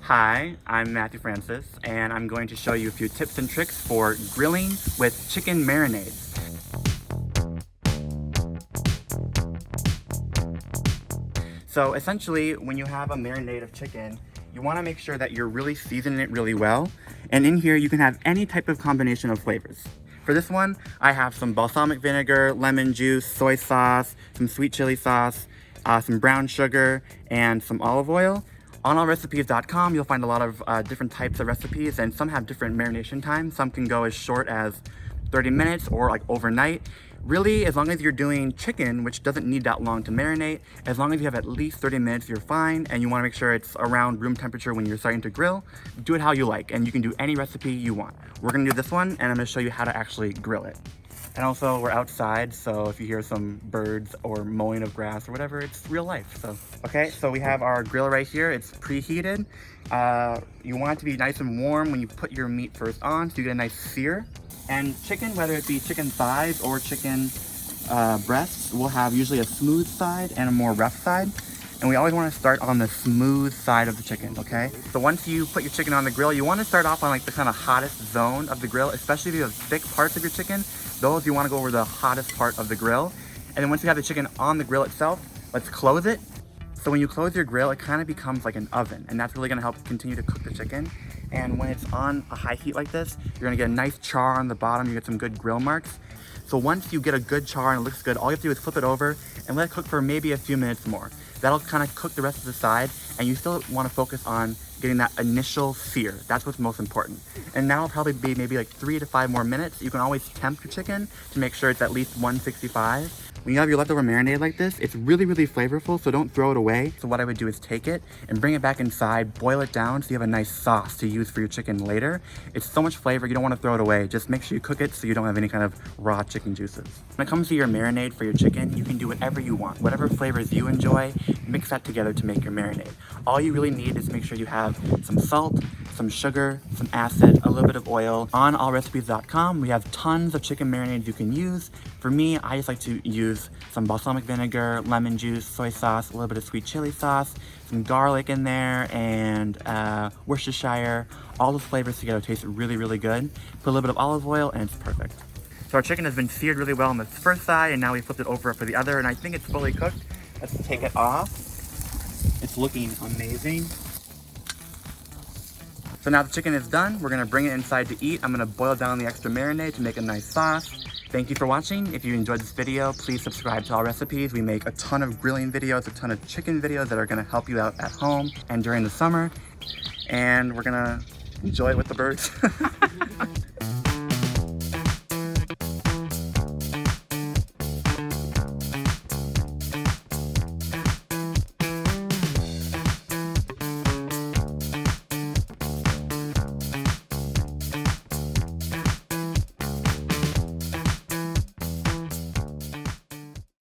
Hi, I'm Matthew Francis, and I'm going to show you a few tips and tricks for grilling with chicken marinades. So essentially, when you have a marinade of chicken, you want to make sure that you're really seasoning it really well. And in here, you can have any type of combination of flavors. For this one, I have some balsamic vinegar, lemon juice, soy sauce, some sweet chili sauce, some brown sugar, and some olive oil. On Allrecipes.com, you'll find a lot of different types of recipes, and some have different marination times. Some can go as short as 30 minutes or like overnight. Really, as long as you're doing chicken, which doesn't need that long to marinate, as long as you have at least 30 minutes, you're fine, and you want to make sure it's around room temperature when you're starting to grill. Do it how you like, and you can do any recipe you want. We're going to do this one, and I'm going to show you how to actually grill it. And also, we're outside, so if you hear some birds or mowing of grass or whatever, it's real life. So, okay, so we have our grill right here. It's preheated. You want it to be nice and warm when you put your meat first on, so you get a nice sear. And chicken, whether it be chicken thighs or chicken breasts, will have usually a smooth side and a more rough side. And we always want to start on the smooth side of the chicken, okay? So once you put your chicken on the grill, you want to start off on like the kind of hottest zone of the grill, especially if you have thick parts of your chicken. Those you want to go over the hottest part of the grill. And then once you have the chicken on the grill itself, let's close it. So when you close your grill, it kind of becomes like an oven, and that's really going to help continue to cook the chicken. And when it's on a high heat like this, you're going to get a nice char on the bottom. You get some good grill marks. So once you get a good char and it looks good, all you have to do is flip it over and let it cook for maybe a few minutes more. That'll kind of cook the rest of the side, and you still want to focus on getting that initial sear. That's what's most important. And now it'll probably be maybe like 3 to 5 more minutes. You can always temp your chicken to make sure it's at least 165. When you have your leftover marinade like this, it's really, really flavorful, so don't throw it away. So what I would do is take it and bring it back inside, boil it down so you have a nice sauce to use for your chicken later. It's so much flavor, you don't want to throw it away. Just make sure you cook it so you don't have any kind of raw chicken juices. When it comes to your marinade for your chicken, you can do whatever you want. Whatever flavors you enjoy, mix that together to make your marinade. All you really need is make sure you have some salt, some sugar, some acid, a little bit of oil. On allrecipes.com, we have tons of chicken marinades you can use. For me, I just like to use some balsamic vinegar, lemon juice, soy sauce, a little bit of sweet chili sauce, some garlic in there, and Worcestershire. All those flavors together taste really, really good. Put a little bit of olive oil, and it's perfect. So our chicken has been seared really well on the first side, and now we flipped it over for the other, and I think it's fully cooked. Let's take it off. It's looking amazing. So now the chicken is done. We're gonna bring it inside to eat. I'm gonna boil down the extra marinade to make a nice sauce. Thank you for watching. If you enjoyed this video, please subscribe to Allrecipes. We make a ton of grilling videos, a ton of chicken videos that are gonna help you out at home and during the summer. And we're gonna enjoy it with the birds.